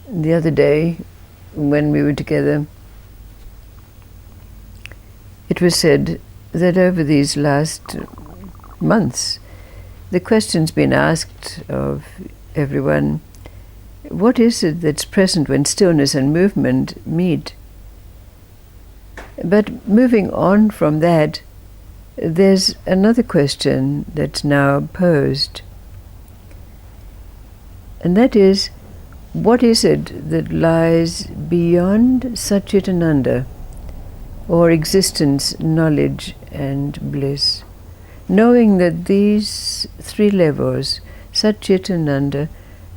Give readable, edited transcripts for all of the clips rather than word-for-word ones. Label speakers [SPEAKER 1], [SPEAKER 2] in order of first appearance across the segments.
[SPEAKER 1] the other day when we were together, it was said that over these last months, the question's been asked of everyone, what is it that's present when stillness and movement meet? But moving on from that, there's another question that's now posed. And that is, what is it that lies beyond Satchitananda, or existence, knowledge, and bliss? Knowing that these three levels, Satchitananda,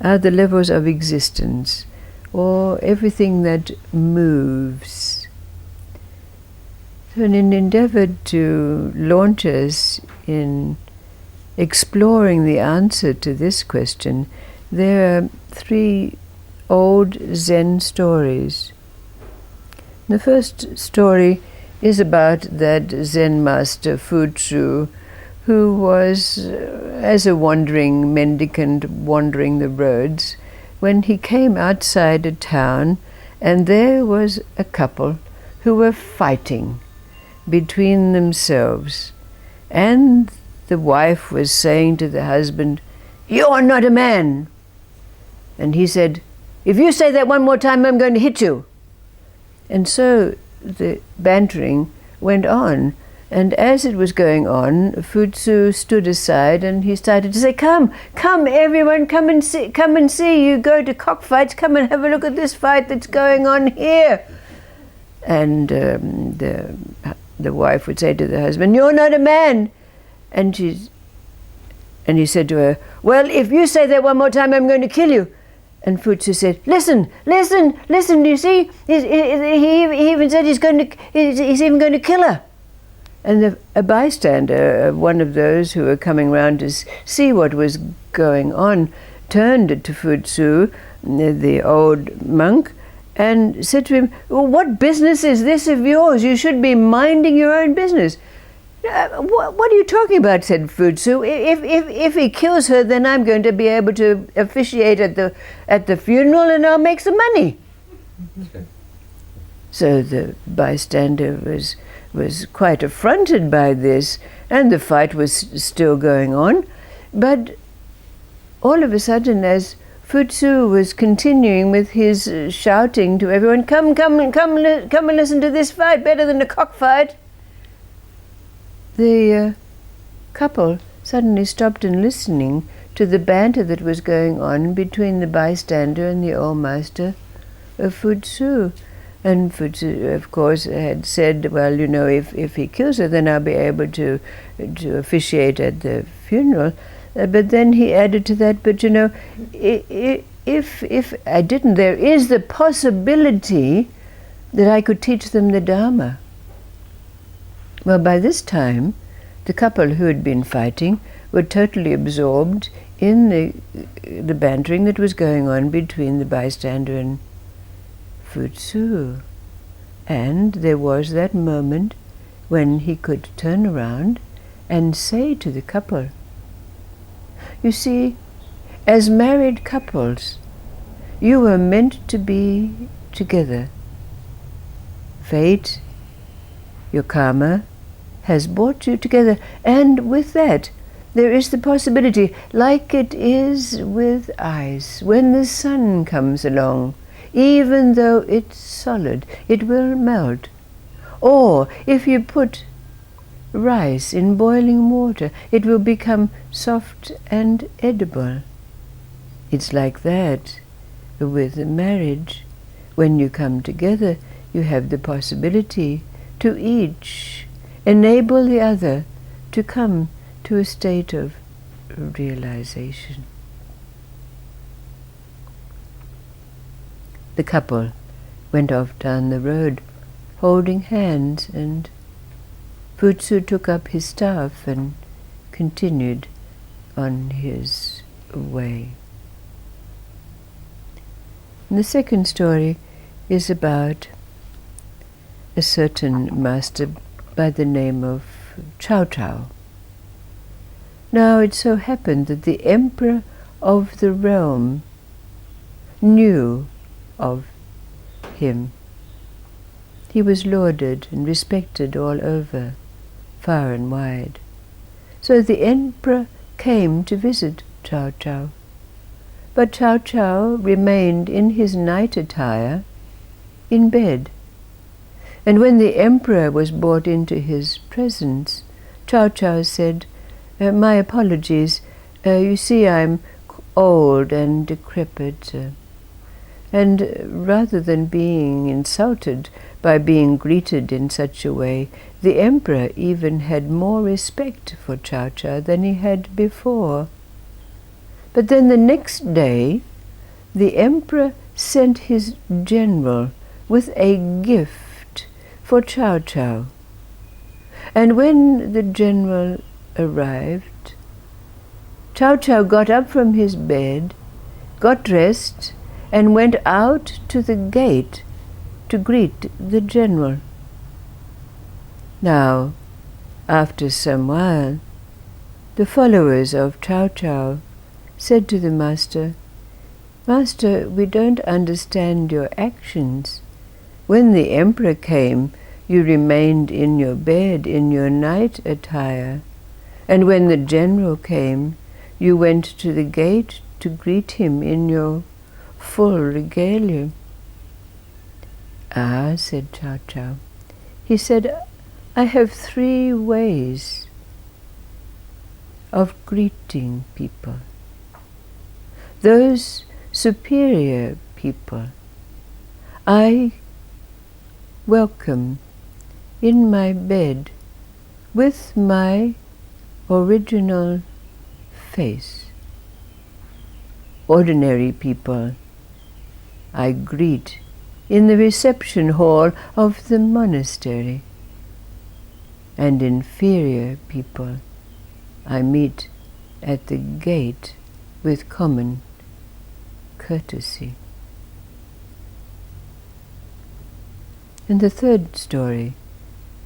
[SPEAKER 1] are the levels of existence, or everything that moves. So in an endeavor to launch us in exploring the answer to this question, there are three old Zen stories. The first story is about that Zen master Fuzu, who was as a wandering mendicant wandering the roads, when he came outside a town, and there was a couple who were fighting between themselves, and the wife was saying to the husband, "You're not a man." And he said, "If you say that one more time, I'm going to hit you." And so the bantering went on, and as it was going on, Fuzu stood aside and he started to say, "Come, everyone, come and see. You go to cockfights, come and have a look at this fight that's going on here." And the wife would say to the husband, "You're not a man." And he said to her, "Well, if you say that one more time, I'm going to kill you." And Fuzu said, listen, do you see? He even said he's even going to kill her. And a bystander, one of those who were coming round to see what was going on, turned to Fuzu, the old monk, and said to him, "Well, what business is this of yours? You should be minding your own business." "What are you talking about?" said Fuzu. If he kills her, then I'm going to be able to officiate at the funeral, and I'll make some money. So the bystander was quite affronted by this, and the fight was still going on. But all of a sudden, as Fuzu was continuing with his shouting to everyone, come and listen to this fight, better than a cockfight," the couple suddenly stopped and listening to the banter that was going on between the bystander and the old master of Fuzu. And Fuzu, of course, had said, "Well, you know, if he kills her, then I'll be able to officiate at the funeral." But then he added to that, "But you know, if I didn't, there is the possibility that I could teach them the Dharma." Well, by this time, the couple who had been fighting were totally absorbed in the bantering that was going on between the bystander and Fuzu. And there was that moment when he could turn around and say to the couple, "You see, as married couples, you were meant to be together. Fate, your karma, has brought you together, and with that, there is the possibility, like it is with ice, when the sun comes along, even though it's solid, it will melt. Or if you put rice in boiling water, it will become soft and edible. It's like that with marriage. When you come together, you have the possibility to each enable the other to come to a state of realization." The couple went off down the road, holding hands, and Fuzu took up his staff and continued on his way. And the second story is about a certain master by the name of Chow Chow. Now it so happened that the emperor of the realm knew of him. He was lauded and respected all over, far and wide. So the emperor came to visit Chow Chow. But Chow Chow remained in his night attire in bed. And when the emperor was brought into his presence, Chow Chow said, "My apologies, you see I'm old and decrepit." And rather than being insulted by being greeted in such a way, the emperor even had more respect for Chow Chow than he had before. But then the next day, the emperor sent his general with a gift for Chow Chow. And when the general arrived, Chow Chow got up from his bed, got dressed, and went out to the gate to greet the general. Now, after some while, the followers of Chow Chow said to the master, "Master, we don't understand your actions. When the emperor came, you remained in your bed in your night attire, and when the general came, you went to the gate to greet him in your full regalia." "Ah," said Chow Chow. He said, "I have 3 ways of greeting people. Those superior people I welcome in my bed with my original face. Ordinary people I greet in the reception hall of the monastery, and inferior people I meet at the gate with common courtesy." And the third story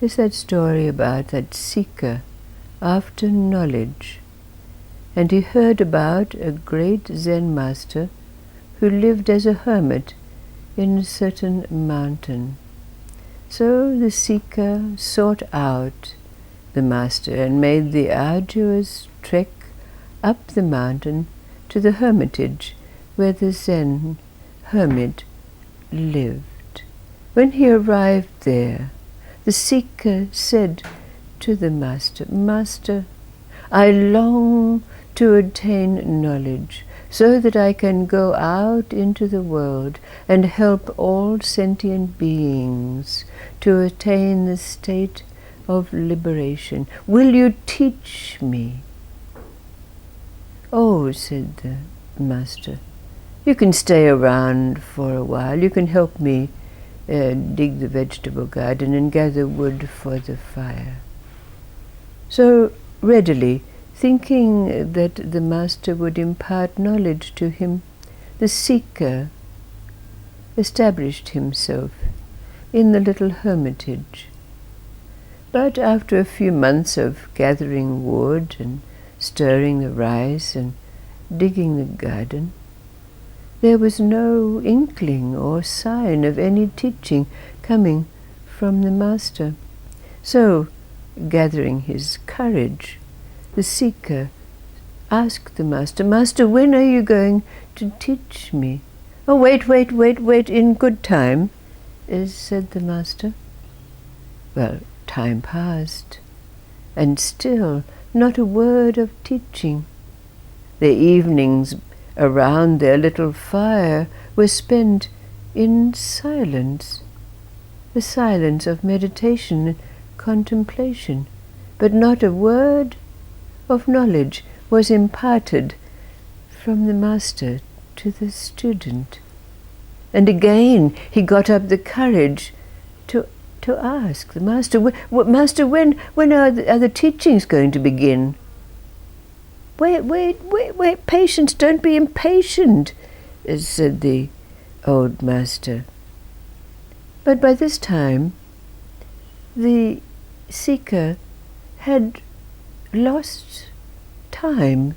[SPEAKER 1] is that story about that seeker after knowledge. And he heard about a great Zen master who lived as a hermit in a certain mountain. So the seeker sought out the master and made the arduous trek up the mountain to the hermitage where the Zen hermit lived. When he arrived there, the seeker said to the master, "Master, I long to attain knowledge so that I can go out into the world and help all sentient beings to attain the state of liberation. Will you teach me?" "Oh," said the master, "you can stay around for a while. You can help me dig the vegetable garden and gather wood for the fire." So readily, thinking that the master would impart knowledge to him, the seeker established himself in the little hermitage. But after a few months of gathering wood and stirring the rice and digging the garden, there was no inkling or sign of any teaching coming from the master. So, gathering his courage, the seeker asked the master, "Master, when are you going to teach me?" "Oh, wait, in good time," said the master. Well, time passed, and still not a word of teaching. Their evenings around their little fire were spent in silence, the silence of meditation and contemplation, but not a word of knowledge was imparted from the master to the student. And again he got up the courage to ask the master, "Master, when are the teachings going to begin?" Wait, patience, don't be impatient," said the old master. But by this time, the seeker had lost time.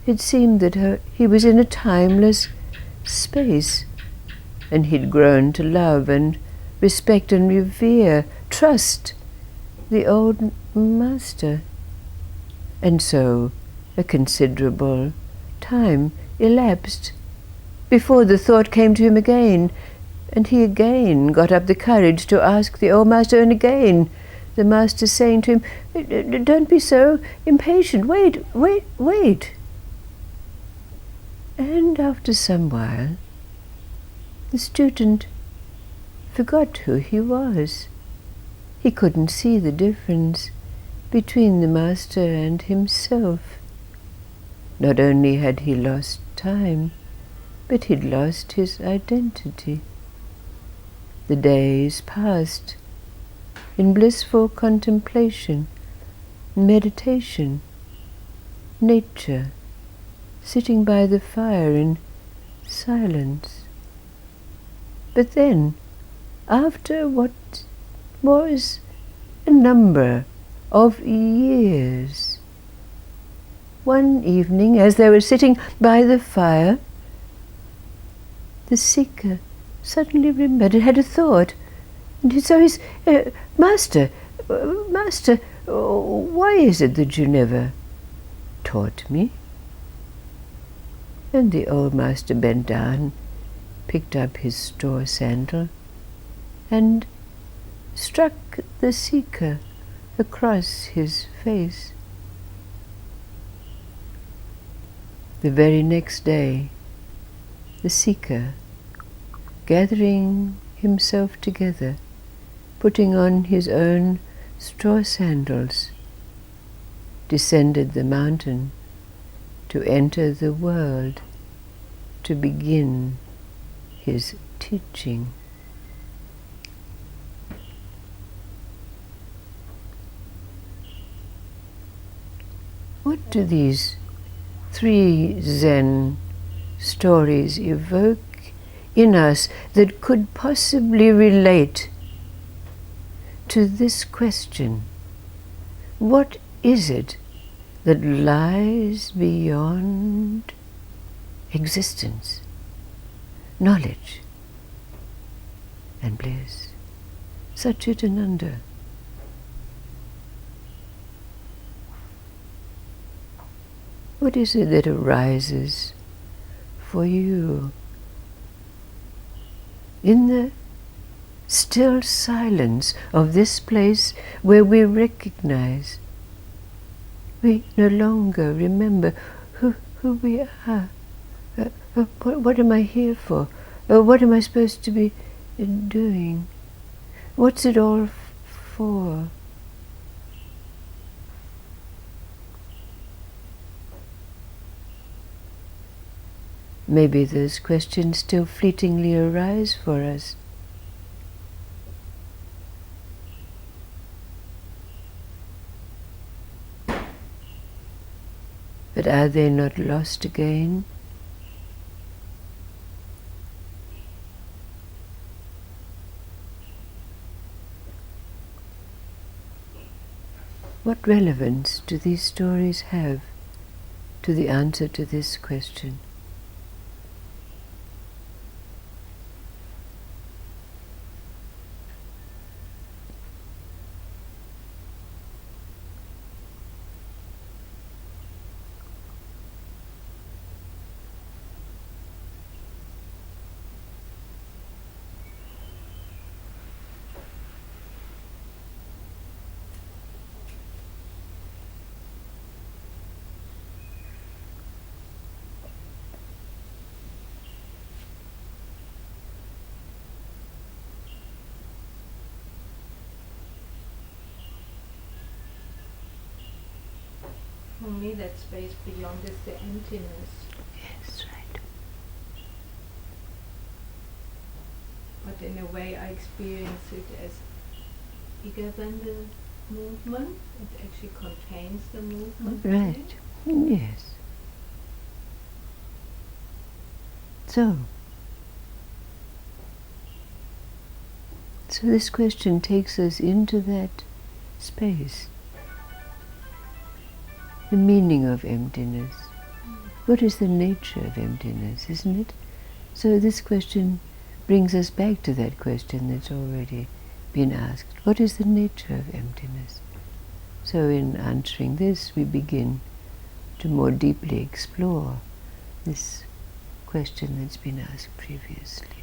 [SPEAKER 1] It seemed that he was in a timeless space. and he'd grown to love and respect and revere, trust the old master. And so a considerable time elapsed before the thought came to him again, and he again got up the courage to ask the old master, and again the master saying to him, "Don't be so impatient, wait." And after some while, the student forgot who he was. He couldn't see the difference between the master and himself. Not only had he lost time, but he'd lost his identity. The days passed in blissful contemplation, meditation, nature, sitting by the fire in silence. But then, after what was a number of years, one evening, as they were sitting by the fire, the seeker suddenly remembered, had a thought, and so he said, Master, why is it that you never taught me?" And the old master bent down, picked up his straw sandal, and struck the seeker across his face. The very next day, the seeker, gathering himself together, putting on his own straw sandals, descended the mountain to enter the world, to begin his teaching. What do these 3 Zen stories evoke in us that could possibly relate to this question? What is it that lies beyond existence, knowledge, and bliss? Satchitananda. What is it that arises for you in the still silence of this place where we recognize we no longer remember who we are? What am I here for? What am I supposed to be doing? What's it all for? Maybe those questions still fleetingly arise for us. But are they not lost again? What relevance do these stories have to the answer to this question?
[SPEAKER 2] For me, that space beyond is the emptiness.
[SPEAKER 1] Yes, right.
[SPEAKER 2] But in a way, I experience it as bigger than the movement. It actually contains the movement.
[SPEAKER 1] Right. Yes. So this question takes us into that space. The meaning of emptiness. What is the nature of emptiness, isn't it? So this question brings us back to that question that's already been asked. What is the nature of emptiness? So in answering this, we begin to more deeply explore this question that's been asked previously.